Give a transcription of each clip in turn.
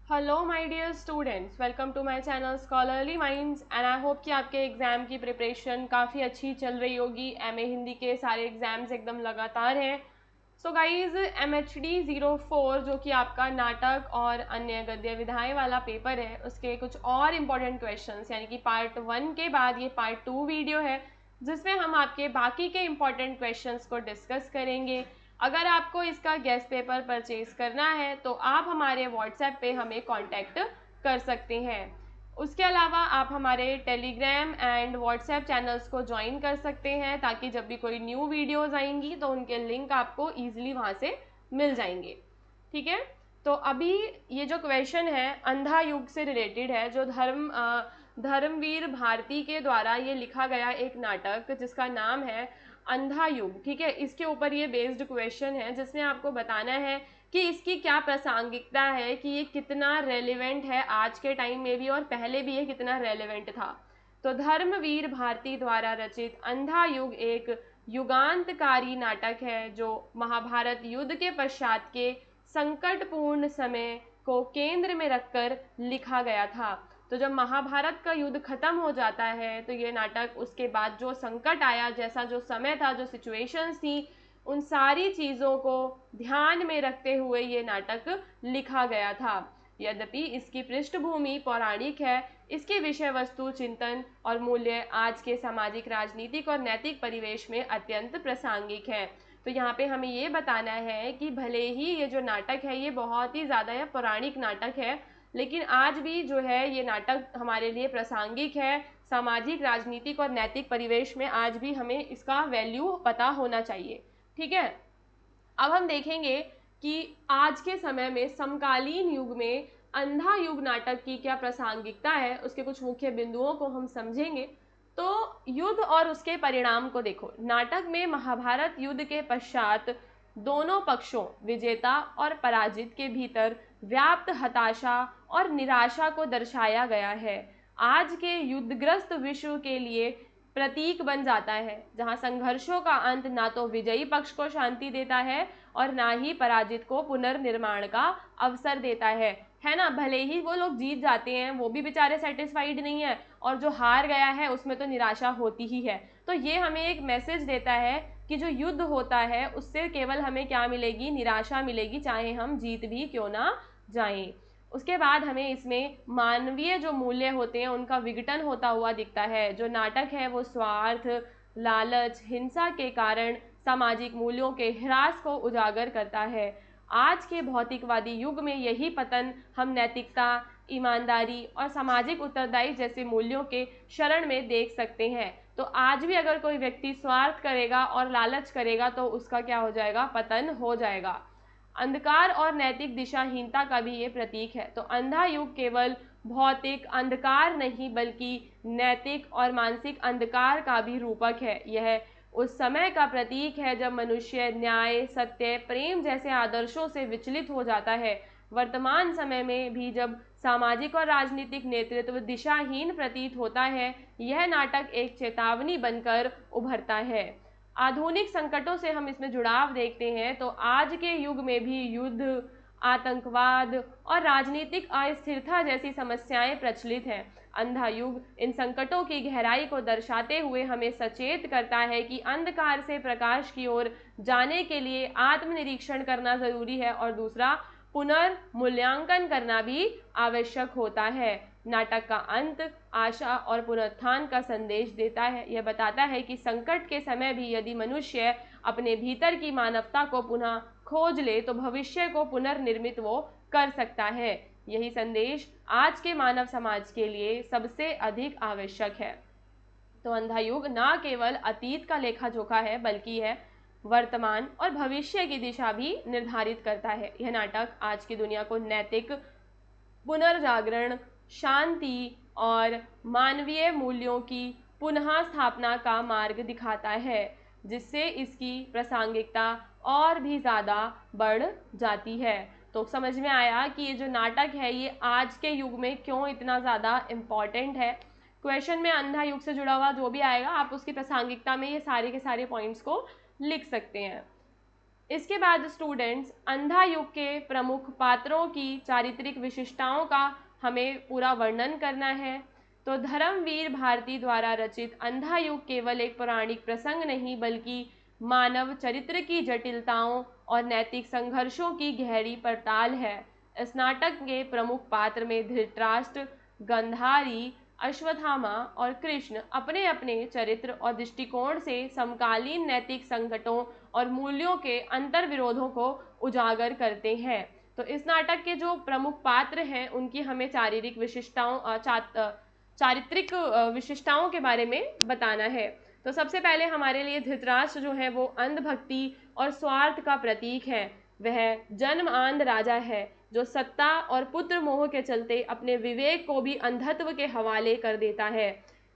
Hello my dear students, welcome to my channel Scholarly Minds and I hope कि आपके exam की preparation काफ़ी अच्छी चल रही होगी। एमए हिंदी के सारे एग्ज़ाम्स एकदम लगातार हैं। सो गाइज MHD 04 जो कि आपका नाटक और अन्य गद्य विधाएं वाला पेपर है, उसके कुछ और इम्पोर्टेंट क्वेश्चंस यानी कि पार्ट 1 के बाद ये पार्ट 2 वीडियो है जिसमें हम आपके बाकी के इम्पोर्टेंट क्वेश्चंस को डिस्कस करेंगे। अगर आपको इसका गेस्ट पेपर परचेज करना है तो आप हमारे व्हाट्सएप पे हमें कांटेक्ट कर सकते हैं। उसके अलावा आप हमारे टेलीग्राम एंड व्हाट्सएप चैनल्स को ज्वाइन कर सकते हैं ताकि जब भी कोई न्यू वीडियोस आएंगी तो उनके लिंक आपको ईजिली वहाँ से मिल जाएंगे। ठीक है, तो अभी ये जो क्वेश्चन है अंधा युग से रिलेटेड है, जो धर्मवीर भारती के द्वारा ये लिखा गया एक नाटक जिसका नाम है अंधा युग। ठीक है, इसके ऊपर ये बेस्ड क्वेश्चन है जिसमें आपको बताना है कि इसकी क्या प्रासंगिकता है, कि ये कितना रेलिवेंट है आज के टाइम में भी और पहले भी ये कितना रेलिवेंट था। तो धर्मवीर भारती द्वारा रचित अंधा युग एक युगांतकारी नाटक है जो महाभारत युद्ध के पश्चात के संकटपूर्ण समय को केंद्र में रखकर लिखा गया था। तो जब महाभारत का युद्ध खत्म हो जाता है तो ये नाटक उसके बाद जो संकट आया, जैसा जो समय था, जो सिचुएशंस थी, उन सारी चीज़ों को ध्यान में रखते हुए ये नाटक लिखा गया था। यद्यपि इसकी पृष्ठभूमि पौराणिक है, इसकी विषय वस्तु, चिंतन और मूल्य आज के सामाजिक, राजनीतिक और नैतिक परिवेश में अत्यंत प्रासंगिक है। तो यहाँ पे हमें ये बताना है कि भले ही ये जो नाटक है ये बहुत ही ज़्यादा यह पौराणिक नाटक है, लेकिन आज भी जो है ये नाटक हमारे लिए प्रासंगिक है। सामाजिक, राजनीतिक और नैतिक परिवेश में आज भी हमें इसका वैल्यू पता होना चाहिए। ठीक है, अब हम देखेंगे कि आज के समय में समकालीन युग में अंधा युग नाटक की क्या प्रासंगिकता है, उसके कुछ मुख्य बिंदुओं को हम समझेंगे। तो युद्ध और उसके परिणाम को देखो। नाटक में महाभारत युद्ध के पश्चात दोनों पक्षों, विजेता और पराजित के भीतर व्याप्त हताशा और निराशा को दर्शाया गया है। आज के युद्धग्रस्त विश्व के लिए प्रतीक बन जाता है, जहां संघर्षों का अंत ना तो विजयी पक्ष को शांति देता है और ना ही पराजित को पुनर्निर्माण का अवसर देता है ना। भले ही वो लोग जीत जाते हैं, वो भी बेचारे सेटिस्फाइड नहीं है, और जो हार गया है उसमें तो निराशा होती ही है। तो ये हमें एक मैसेज देता है कि जो युद्ध होता है उससे केवल हमें क्या मिलेगी, निराशा मिलेगी, चाहे हम जीत भी क्यों ना जाएं। उसके बाद हमें इसमें मानवीय जो मूल्य होते हैं उनका विघटन होता हुआ दिखता है। जो नाटक है वो स्वार्थ, लालच, हिंसा के कारण सामाजिक मूल्यों के ह्रास को उजागर करता है। आज के भौतिकवादी युग में यही पतन हम नैतिकता, ईमानदारी और सामाजिक उत्तरदायित्व जैसे मूल्यों के शरण में देख सकते हैं। तो आज भी अगर कोई व्यक्ति स्वार्थ करेगा और लालच करेगा तो उसका क्या हो जाएगा, पतन हो जाएगा। अंधकार और नैतिक दिशाहीनता का भी ये प्रतीक है। तो अंधा युग केवल भौतिक अंधकार नहीं बल्कि नैतिक और मानसिक अंधकार का भी रूपक है। यह उस समय का प्रतीक है जब मनुष्य न्याय, सत्य, प्रेम जैसे आदर्शों से विचलित हो जाता है। वर्तमान समय में भी जब सामाजिक और राजनीतिक नेतृत्व दिशाहीन प्रतीत होता है, यह नाटक एक चेतावनी बनकर उभरता है। आधुनिक संकटों से हम इसमें जुड़ाव देखते हैं तो आज के युग में भी युद्ध, आतंकवाद और राजनीतिक अस्थिरता जैसी समस्याएं प्रचलित हैं। अंधा युग इन संकटों की गहराई को दर्शाते हुए हमें सचेत करता है कि अंधकार से प्रकाश की ओर जाने के लिए आत्मनिरीक्षण करना जरूरी है और दूसरा, पुनर्मूल्यांकन करना भी आवश्यक होता है। नाटक का अंत आशा और पुनरुत्थान का संदेश देता है। यह बताता है कि संकट के समय भी यदि मनुष्य अपने भीतर की मानवता को पुनः खोज ले तो भविष्य को पुनर्निर्मित वो कर सकता है। यही संदेश आज के मानव समाज के लिए सबसे अधिक आवश्यक है। तो अंधा युग न केवल अतीत का लेखा जोखा है बल्कि यह वर्तमान और भविष्य की दिशा भी निर्धारित करता है। यह नाटक आज की दुनिया को नैतिक पुनर्जागरण, शांति और मानवीय मूल्यों की पुनः स्थापना का मार्ग दिखाता है, जिससे इसकी प्रासंगिकता और भी ज़्यादा बढ़ जाती है। तो समझ में आया कि ये जो नाटक है ये आज के युग में क्यों इतना ज़्यादा इम्पॉर्टेंट है। क्वेश्चन में अंधा युग से जुड़ा हुआ जो भी आएगा आप उसकी प्रासंगिकता में ये सारे के सारे पॉइंट्स को लिख सकते हैं। इसके बाद स्टूडेंट्स अंधा युग के प्रमुख पात्रों की चारित्रिक विशिष्टताओं का हमें पूरा वर्णन करना है। तो धर्मवीर भारती द्वारा रचित अंधा युग केवल एक पौराणिक प्रसंग नहीं बल्कि मानव चरित्र की जटिलताओं और नैतिक संघर्षों की गहरी पड़ताल है। इस नाटक के प्रमुख पात्र में धृतराष्ट्र, गंधारी, अश्वत्थामा और कृष्ण अपने अपने चरित्र और दृष्टिकोण से समकालीन नैतिक संकटों और मूल्यों के अंतर विरोधों को उजागर करते हैं। तो इस नाटक के जो प्रमुख पात्र हैं उनकी हमें चारित्रिक विशिष्टताओं के बारे में बताना है। तो सबसे पहले हमारे लिए धृतराष्ट्र जो है वो अंधभक्ति और स्वार्थ का प्रतीक है। वह जन्मांध राजा है जो सत्ता और पुत्र मोह के चलते अपने विवेक को भी अंधत्व के हवाले कर देता है।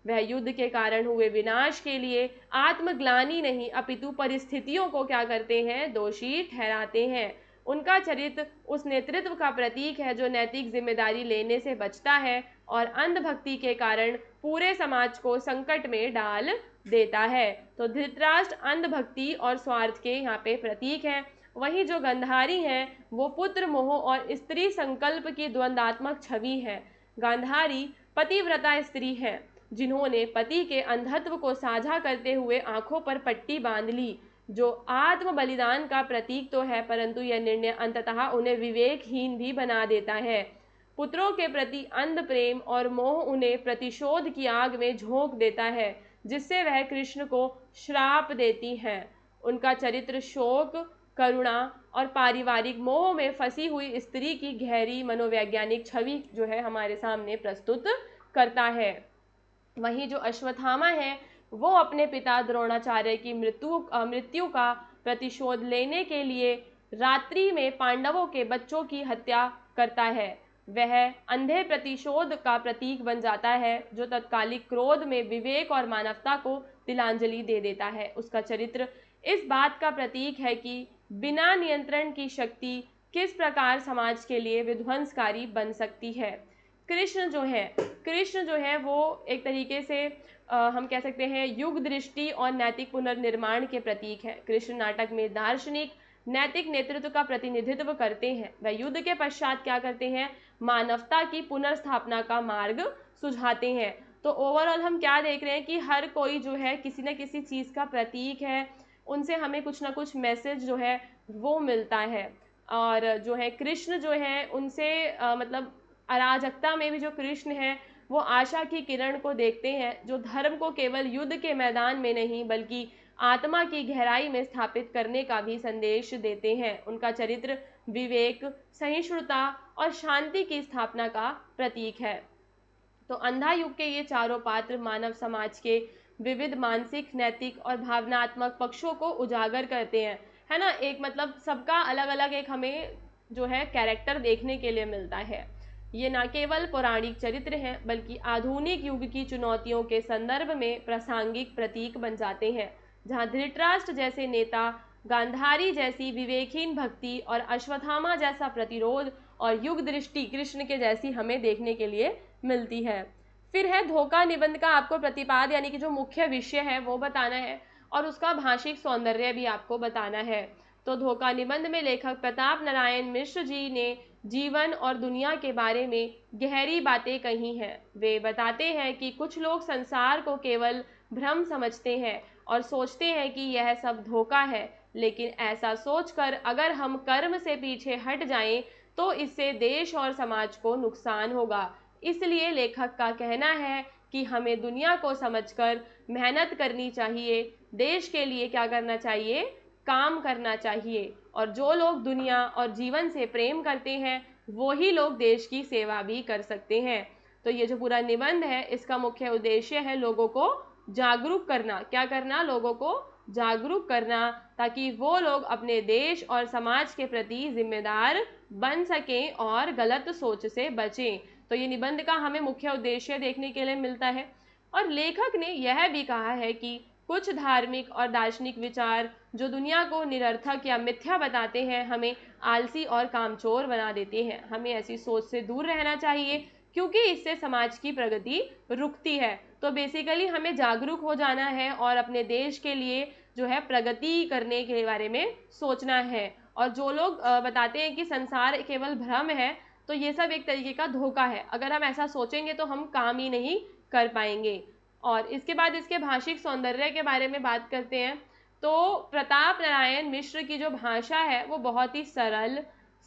वह युद्ध के कारण हुए विनाश के लिए आत्मग्लानि नहीं अपितु परिस्थितियों को क्या करते हैं, दोषी ठहराते हैं। उनका चरित्र उस नेतृत्व का प्रतीक है जो नैतिक जिम्मेदारी लेने से बचता है और अंधभक्ति के कारण पूरे समाज को संकट में डाल देता है। तो धृतराष्ट्र अंधभक्ति और स्वार्थ के यहाँ पे प्रतीक है। वहीं जो गंधारी हैं वो पुत्र मोह और स्त्री संकल्प की द्वंद्वात्मक छवि है। गांधारी पतिव्रता स्त्री है जिन्होंने पति के अंधत्व को साझा करते हुए आंखों पर पट्टी बांध ली, जो आत्म बलिदान का प्रतीक तो है परंतु यह निर्णय अंततः उन्हें विवेकहीन भी बना देता है। पुत्रों के प्रति अंध प्रेम और मोह उन्हें प्रतिशोध की आग में झोंक देता है जिससे वह कृष्ण को श्राप देती हैं। उनका चरित्र शोक, करुणा और पारिवारिक मोह में फंसी हुई स्त्री की गहरी मनोवैज्ञानिक छवि जो है हमारे सामने प्रस्तुत करता है। वहीं जो अश्वत्थामा है वो अपने पिता द्रोणाचार्य की मृत्यु का प्रतिशोध लेने के लिए रात्रि में पांडवों के बच्चों की हत्या करता है। वह अंधे प्रतिशोध का प्रतीक बन जाता है जो तत्कालिक क्रोध में विवेक और मानवता को तिलांजलि दे देता है। उसका चरित्र इस बात का प्रतीक है कि बिना नियंत्रण की शक्ति किस प्रकार समाज के लिए विध्वंसकारी बन सकती है। कृष्ण जो है वो एक तरीके से हम कह सकते हैं युग दृष्टि और नैतिक पुनर्निर्माण के प्रतीक है। कृष्ण नाटक में दार्शनिक नैतिक नेतृत्व का प्रतिनिधित्व करते हैं। वह युद्ध के पश्चात क्या करते हैं, मानवता की पुनर्स्थापना का मार्ग सुझाते हैं। तो ओवरऑल हम क्या देख रहे हैं कि हर कोई जो है किसी न किसी चीज़ का प्रतीक है, उनसे हमें कुछ ना कुछ मैसेज जो है वो मिलता है। और जो है कृष्ण जो है उनसे मतलब अराजकता में भी जो कृष्ण है वो आशा की किरण को देखते हैं जो धर्म को केवल युद्ध के मैदान में नहीं बल्कि आत्मा की गहराई में स्थापित करने का भी संदेश देते हैं। उनका चरित्र विवेक, सहिष्णुता और शांति की स्थापना का प्रतीक है। तो अंधा युग के ये चारों पात्र मानव समाज के विविध मानसिक, नैतिक और भावनात्मक पक्षों को उजागर करते हैं, है ना। एक मतलब सबका अलग अलग एक हमें जो है कैरेक्टर देखने के लिए मिलता है। ये न केवल पौराणिक चरित्र हैं बल्कि आधुनिक युग की चुनौतियों के संदर्भ में प्रासंगिक प्रतीक बन जाते हैं, जहाँ धृतराष्ट्र जैसे नेता, गांधारी जैसी विवेकहीन भक्ति और अश्वत्थामा जैसा प्रतिरोध और युग दृष्टि कृष्ण के जैसी हमें देखने के लिए मिलती है। फिर है धोखा निबंध का आपको प्रतिपाद यानी कि जो मुख्य विषय है वो बताना है और उसका भाषिक सौंदर्य भी आपको बताना है। तो धोखा निबंध में लेखक प्रताप नारायण मिश्र जी ने जीवन और दुनिया के बारे में गहरी बातें कही हैं। वे बताते हैं कि कुछ लोग संसार को केवल भ्रम समझते हैं और सोचते हैं कि यह सब धोखा है, लेकिन ऐसा सोचकर अगर हम कर्म से पीछे हट जाएं तो इससे देश और समाज को नुकसान होगा। इसलिए लेखक का कहना है कि हमें दुनिया को समझकर मेहनत करनी चाहिए, देश के लिए क्या करना चाहिए, काम करना चाहिए। और जो लोग दुनिया और जीवन से प्रेम करते हैं वो ही लोग देश की सेवा भी कर सकते हैं। तो ये जो पूरा निबंध है इसका मुख्य उद्देश्य है लोगों को जागरूक करना। क्या करना, लोगों को जागरूक करना, ताकि वो लोग अपने देश और समाज के प्रति जिम्मेदार बन सकें और गलत सोच से बचें। तो ये निबंध का हमें मुख्य उद्देश्य देखने के लिए मिलता है। और लेखक ने यह भी कहा है कि कुछ धार्मिक और दार्शनिक विचार जो दुनिया को निरर्थक या मिथ्या बताते हैं हमें आलसी और कामचोर बना देते हैं। हमें ऐसी सोच से दूर रहना चाहिए क्योंकि इससे समाज की प्रगति रुकती है। तो बेसिकली हमें जागरूक हो जाना है और अपने देश के लिए जो है प्रगति करने के बारे में सोचना है। और जो लोग बताते हैं कि संसार केवल भ्रम है, तो ये सब एक तरीके का धोखा है। अगर हम ऐसा सोचेंगे तो हम काम ही नहीं कर पाएंगे। और इसके बाद इसके भाषिक सौंदर्य के बारे में बात करते हैं। तो प्रताप नारायण मिश्र की जो भाषा है वो बहुत ही सरल,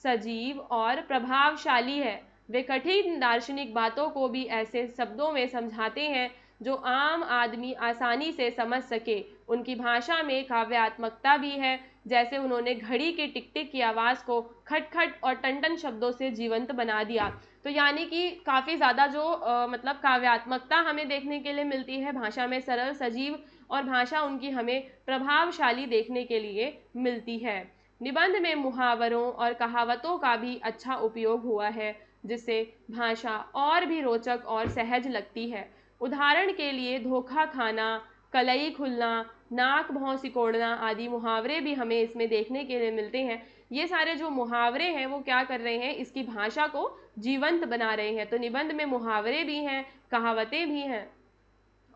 सजीव और प्रभावशाली है। वे कठिन दार्शनिक बातों को भी ऐसे शब्दों में समझाते हैं जो आम आदमी आसानी से समझ सके। उनकी भाषा में काव्यात्मकता भी है, जैसे उन्होंने घड़ी के टिक टिक की आवाज़ को खटखट और टन शब्दों से जीवंत बना दिया। तो यानी कि काफ़ी ज़्यादा जो मतलब काव्यात्मकता हमें देखने के लिए मिलती है, भाषा में सरल, सजीव और भाषा उनकी हमें प्रभावशाली देखने के लिए मिलती है। निबंध में मुहावरों और कहावतों का भी अच्छा उपयोग हुआ है, जिससे भाषा और भी रोचक और सहज लगती है। उदाहरण के लिए धोखा खाना, कलई खुलना, नाक भौं सिकोड़ना आदि मुहावरे भी हमें इसमें देखने के लिए मिलते हैं। ये सारे जो मुहावरे हैं वो क्या कर रहे हैं, इसकी भाषा को जीवंत बना रहे हैं। तो निबंध में मुहावरे भी हैं, कहावतें भी हैं,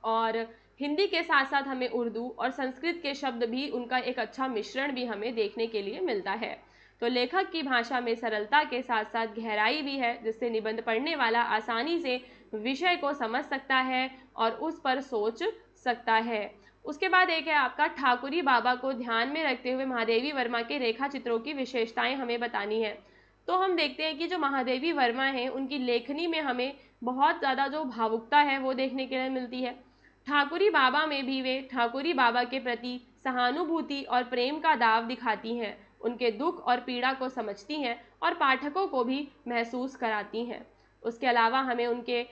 और हिंदी के साथ साथ हमें उर्दू और संस्कृत के शब्द भी, उनका एक अच्छा मिश्रण भी हमें देखने के लिए मिलता है। तो लेखक की भाषा में सरलता के साथ साथ गहराई भी है, जिससे निबंध पढ़ने वाला आसानी से विषय को समझ सकता है और उस पर सोच सकता है। उसके बाद एक है आपका ठाकुरी बाबा को ध्यान में रखते हुए महादेवी वर्मा के रेखा चित्रों की विशेषताएं हमें बतानी है। तो हम देखते हैं कि जो महादेवी वर्मा हैं उनकी लेखनी में हमें बहुत ज़्यादा जो भावुकता है वो देखने के लिए मिलती है। ठाकुरी बाबा में भी वे ठाकुरी बाबा के प्रति सहानुभूति और प्रेम का दाव दिखाती हैं, उनके दुख और पीड़ा को समझती हैं और पाठकों को भी महसूस कराती हैं। उसके अलावा हमें उनके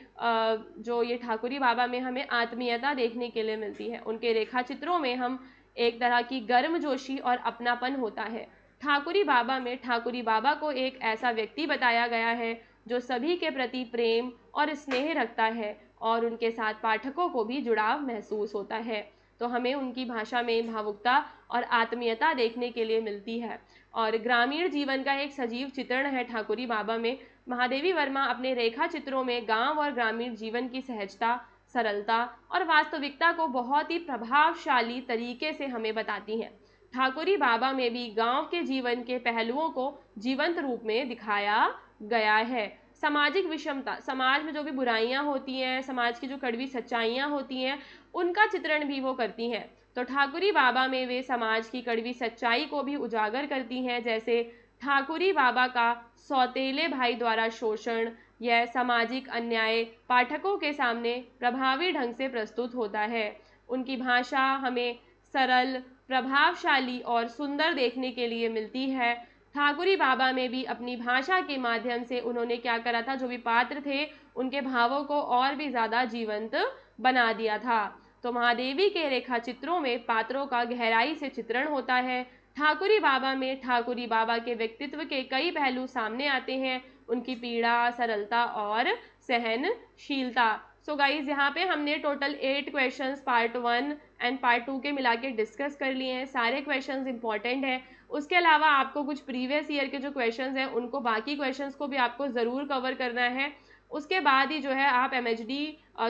जो ये ठाकुरी बाबा में हमें आत्मीयता देखने के लिए मिलती है। उनके रेखा चित्रों में हम एक तरह की गर्मजोशी और अपनापन होता है। ठाकुरी बाबा में ठाकुरी बाबा को एक ऐसा व्यक्ति बताया गया है जो सभी के प्रति प्रेम और स्नेह रखता है और उनके साथ पाठकों को भी जुड़ाव महसूस होता है। तो हमें उनकी भाषा में भावुकता और आत्मीयता देखने के लिए मिलती है। और ग्रामीण जीवन का एक सजीव चित्रण है ठाकुरी बाबा में। महादेवी वर्मा अपने रेखा चित्रों में गांव और ग्रामीण जीवन की सहजता, सरलता और वास्तविकता को बहुत ही प्रभावशाली तरीके से हमें बताती हैं। ठाकुरी बाबा में भी गांव के जीवन के पहलुओं को जीवंत रूप में दिखाया गया है। सामाजिक विषमता, समाज में जो भी बुराइयां होती हैं, समाज की जो कड़वी सच्चाइयां होती हैं, उनका चित्रण भी वो करती हैं। तो ठाकुरी बाबा में वे समाज की कड़वी सच्चाई को भी उजागर करती हैं, जैसे ठाकुरी बाबा का सौतेले भाई द्वारा शोषण, यह सामाजिक अन्याय पाठकों के सामने प्रभावी ढंग से प्रस्तुत होता है। उनकी भाषा हमें सरल, प्रभावशाली और सुंदर देखने के लिए मिलती है। ठाकुरी बाबा में भी अपनी भाषा के माध्यम से उन्होंने क्या करा था, जो भी पात्र थे उनके भावों को और भी ज़्यादा जीवंत बना दिया था। तो महादेवी के रेखा चित्रों में पात्रों का गहराई से चित्रण होता है। ठाकुरी बाबा में ठाकुरी बाबा के व्यक्तित्व के कई पहलू सामने आते हैं, उनकी पीड़ा, सरलता और सहनशीलता। सो गाइज यहाँ पे हमने total 8 questions part 1 and part 2 के मिला के डिस्कस कर लिए हैं। सारे क्वेश्चंस इंपॉर्टेंट हैं। उसके अलावा आपको कुछ प्रीवियस ईयर के जो क्वेश्चंस हैं उनको, बाकी क्वेश्चंस को भी आपको ज़रूर कवर करना है। उसके बाद ही जो है आप MHD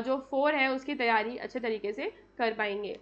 जो 4 है उसकी तैयारी अच्छे तरीके से कर पाएंगे।